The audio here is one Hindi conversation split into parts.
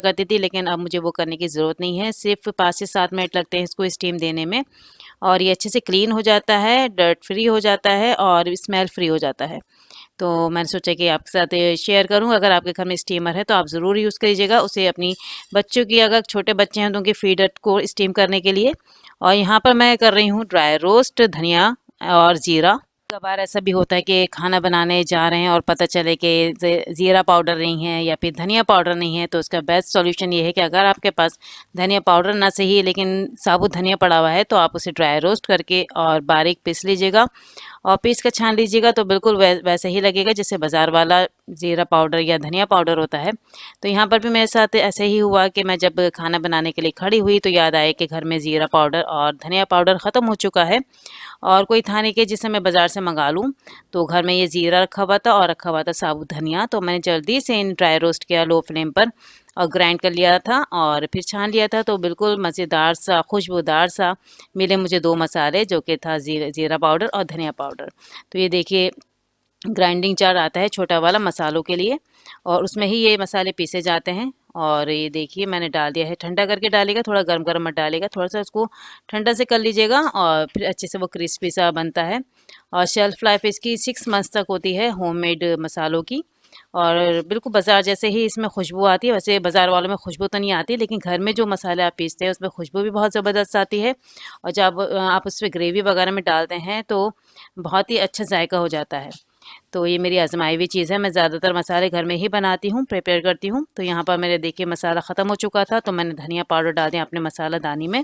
करती थी, लेकिन अब मुझे वो करने की ज़रूरत नहीं है। सिर्फ 5 से 7 मिनट लगते हैं इसको स्टीम देने में, और ये अच्छे से क्लीन हो जाता है, डर्ट फ्री हो जाता है और स्मेल फ्री हो जाता है। तो मैंने सोचा कि आपके साथ शेयर करूं। अगर आपके घर में स्टीमर है तो आप ज़रूर यूज़ करिएगा उसे अपनी बच्चों की, अगर छोटे बच्चे हैं तो उनकी फीडर को स्टीम करने के लिए। और यहाँ पर मैं कर रही हूँ ड्राई रोस्ट धनिया और ज़ीरा। कभार ऐसा भी होता है कि खाना बनाने जा रहे हैं और पता चले कि ज़ीरा पाउडर नहीं है या फिर धनिया पाउडर नहीं है, तो उसका बेस्ट सॉल्यूशन ये है कि अगर आपके पास धनिया पाउडर ना सही लेकिन साबुत धनिया पड़ा हुआ है, तो आप उसे ड्राई रोस्ट करके और बारीक पीस लीजिएगा और पीस कर छान लीजिएगा, तो बिल्कुल वैसे ही लगेगा जैसे बाज़ार वाला ज़ीरा पाउडर या धनिया पाउडर होता है। तो यहाँ पर भी मेरे साथ ऐसे ही हुआ कि मैं जब खाना बनाने के लिए खड़ी हुई तो याद आया कि घर में ज़ीरा पाउडर और धनिया पाउडर ख़त्म हो चुका है और कोई था नहीं कि जिसे मैं बाज़ार से मंगा लूँ। तो घर में ये ज़ीरा रखा हुआ था और रखा हुआ था साबुत धनिया, तो मैंने जल्दी से इन ड्राई रोस्ट किया लो फ्लेम पर और ग्राइंड कर लिया था और फिर छान लिया था। तो बिल्कुल मज़ेदार सा, खुशबूदार सा मिले मुझे 2 मसाले, जो कि था ज़ीरा पाउडर और धनिया पाउडर। तो ये देखिए ग्राइंडिंग जार आता है छोटा वाला मसालों के लिए, और उसमें ही ये मसाले पीसे जाते हैं। और ये देखिए मैंने डाल दिया है, ठंडा करके डालेगा, थोड़ा गर्म गर्म मत डालेगा, थोड़ा सा उसको ठंडा से कर लीजिएगा और फिर अच्छे से वो क्रिस्पी सा बनता है। और शेल्फ लाइफ इसकी 6 मंथ्स तक होती है होममेड मसालों की। और बिल्कुल बाज़ार जैसे ही इसमें खुशबू आती है, वैसे बाज़ार वालों में खुशबू तो नहीं आती, लेकिन घर में जो मसाले आप पीसते हैं उसमें खुशबू भी बहुत ज़बरदस्त आती है। और जब आप उसमें ग्रेवी वगैरह में डालते हैं तो बहुत ही अच्छा जायका हो जाता है। तो ये मेरी आजमाई हुई चीज़ है, मैं ज़्यादातर मसाले घर में ही बनाती हूँ, प्रिपेयर करती हूँ। तो यहाँ पर मेरे देखिए मसाला ख़त्म हो चुका था, तो मैंने धनिया पाउडर डाल दिया अपने मसाला दानी में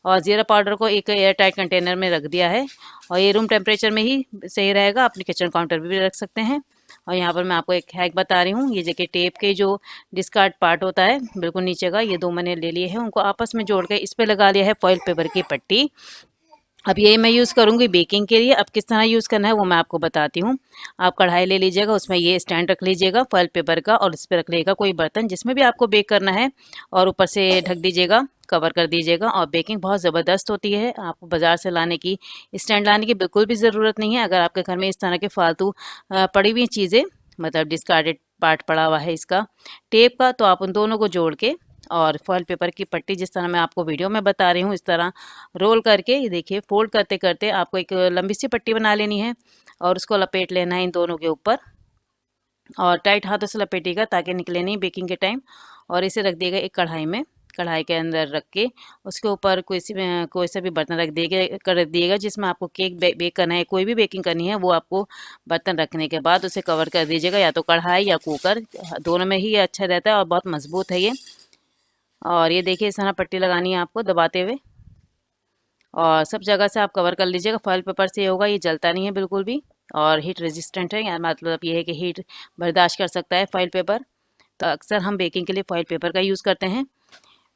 और ज़ीरा पाउडर को एक एयर टाइट कंटेनर में रख दिया है। और ये रूम टेम्परेचर में ही सही रहेगा, अपने किचन काउंटर पर भी रख सकते हैं। और यहाँ पर मैं आपको एक हैक बता रही हूँ, ये देखिए टेप के जो डिस्कार्ड पार्ट होता है बिल्कुल नीचे का, ये 2 मैंने ले लिए हैं, उनको आपस में जोड़ के इस पर लगा लिया है फॉइल पेपर की पट्टी। अब ये मैं यूज़ करूँगी बेकिंग के लिए। अब किस तरह यूज़ करना है वो मैं आपको बताती हूँ। आप कढ़ाई ले लीजिएगा, उसमें ये स्टैंड रख लीजिएगा फॉइल पेपर का और इस पर रख लीजिएगा कोई बर्तन जिसमें भी आपको बेक करना है, और ऊपर से ढक दीजिएगा, कवर कर दीजिएगा। और बेकिंग बहुत ज़बरदस्त होती है, आपको बाज़ार से लाने की, स्टैंड लाने की बिल्कुल भी ज़रूरत नहीं है। अगर आपके घर में इस तरह के फालतू पड़ी हुई चीज़ें, मतलब डिस्कार्डेड पार्ट पड़ा हुआ है इसका टेप का, तो आप उन दोनों को जोड़ के और फॉइल पेपर की पट्टी जिस तरह मैं आपको वीडियो में बता रही हूँ इस तरह रोल करके, ये देखिए फोल्ड करते करते आपको एक लंबी सी पट्टी बना लेनी है और उसको लपेट लेना है इन दोनों के ऊपर, और टाइट हाथों से लपेटिएगा ताकि निकले नहीं बेकिंग के टाइम। और इसे रख दिएगा एक कढ़ाई में, कढ़ाई के अंदर रख के उसके ऊपर कोई सा भी बर्तन रख दिएगा जिसमें आपको केक बेक करना है, कोई भी बेकिंग करनी है, वो आपको बर्तन रखने के बाद उसे कवर कर दीजिएगा, या तो कढ़ाई या कुकर, दोनों में ही ये अच्छा रहता है और बहुत मजबूत है ये। और ये देखिए इस तरह पट्टी लगानी है आपको दबाते हुए, और सब जगह से आप कवर कर लीजिएगा। फॉइल पेपर से ये होगा, ये जलता नहीं है बिल्कुल भी, और हीट रेजिस्टेंट है, या मतलब ये है कि हीट बर्दाश्त कर सकता है फॉइल पेपर। तो अक्सर हम बेकिंग के लिए फॉइल पेपर का यूज़ करते हैं।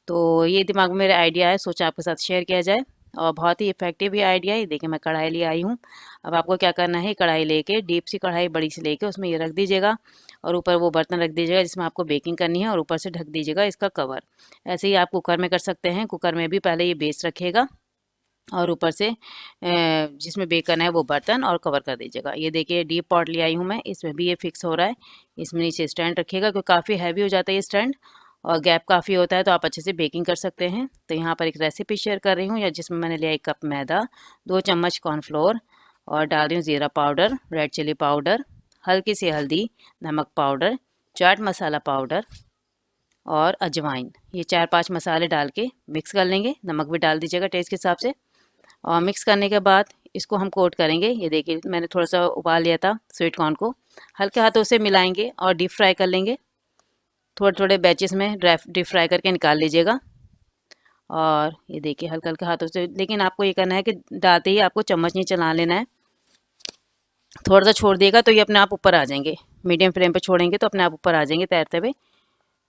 तो ये दिमाग में मेरा आइडिया है, सोचा आपके साथ शेयर किया जाए, और बहुत ही इफेक्टिव ये आइडिया है। देखिए मैं कढ़ाई ले आई हूँ। अब आपको क्या करना है, कढ़ाई लेके डीप सी कढ़ाई बड़ी सी लेके उसमें ये रख दीजिएगा और ऊपर वो बर्तन रख दीजिएगा जिसमें आपको बेकिंग करनी है, और ऊपर से ढक दीजिएगा इसका कवर। ऐसे ही आप कुकर में कर सकते हैं, कुकर में भी पहले ये बेस रखिएगा और ऊपर से जिसमें बेक करना है वो बर्तन और कवर कर दीजिएगा। ये देखिए डीप पॉट ले आई हूँ मैं, इसमें भी ये फिक्स हो रहा है। इसमें नीचे स्टैंड रखिएगा क्योंकि काफ़ी हैवी हो जाता है ये स्टैंड और गैप काफ़ी होता है, तो आप अच्छे से बेकिंग कर सकते हैं। तो यहाँ पर एक रेसिपी शेयर कर रही हूँ, या जिसमें मैंने लिया 1 कप मैदा, 2 चम्मच कॉर्नफ्लोर, और डाल रही हूँ ज़ीरा पाउडर, रेड चिली पाउडर, हल्की सी हल्दी, नमक पाउडर, चाट मसाला पाउडर और अजवाइन। ये 4-5 मसाले डाल के मिक्स कर लेंगे, नमक भी डाल दीजिएगा टेस्ट के हिसाब से। और मिक्स करने के बाद इसको हम कोट करेंगे। ये देखिए मैंने थोड़ा सा उबाल लिया था स्वीट कॉर्न को, हल्के हाथों से मिलाएंगे और डीप फ्राई कर लेंगे, थोड़े थोड़े बैचेस में डीप फ्राई करके निकाल लीजिएगा। और ये देखिए हल्के हल्के हाथों से, लेकिन आपको ये करना है कि डालते ही आपको चम्मच नहीं चला लेना है, थोड़ा सा छोड़ दिएगा तो ये अपने आप ऊपर आ जाएंगे। मीडियम फ्लेम पे छोड़ेंगे तो अपने आप ऊपर आ जाएंगे तैरते हुए।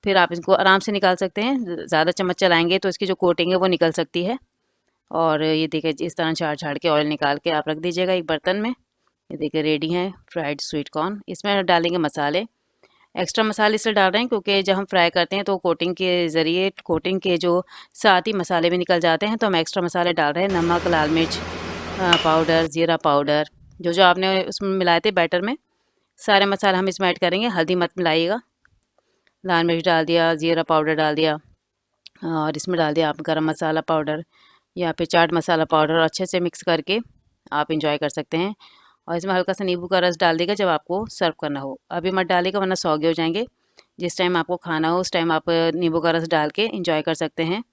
फिर आप इसको आराम से निकाल सकते हैं, ज़्यादा चम्मच चलाएंगे तो इसकी जो कोटिंग है वो निकल सकती है। और ये देखिए इस तरह झाड़ झाड़ के ऑयल निकाल के आप रख दीजिएगा एक बर्तन में। ये देखिए रेडी है फ्राइड स्वीट कॉर्न। इसमें डालेंगे मसाले, एक्स्ट्रा मसाले इसलिए डाल रहे हैं क्योंकि जब हम फ्राई करते हैं तो कोटिंग के ज़रिए, कोटिंग के जो साथ ही मसाले भी निकल जाते हैं, तो हम एक्स्ट्रा मसाले डाल रहे हैं। नमक, लाल मिर्च पाउडर, ज़ीरा पाउडर, जो जो आपने उसमें मिलाए थे बैटर में, सारे मसाले हम इसमें ऐड करेंगे। हल्दी मत मिलाइएगा, लाल मिर्च डाल दिया, ज़ीरा पाउडर डाल दिया और इसमें डाल दिया आप गरम मसाला पाउडर या फिर चाट मसाला पाउडर, अच्छे से मिक्स करके आप इंजॉय कर सकते हैं। और इसमें हल्का सा नींबू का रस डाल देगा जब आपको सर्व करना हो। अभी मत डालिएगा वरना सौगे हो जाएंगे। जिस टाइम आपको खाना हो उस टाइम आप नींबू का रस डाल के इंजॉय कर सकते हैं।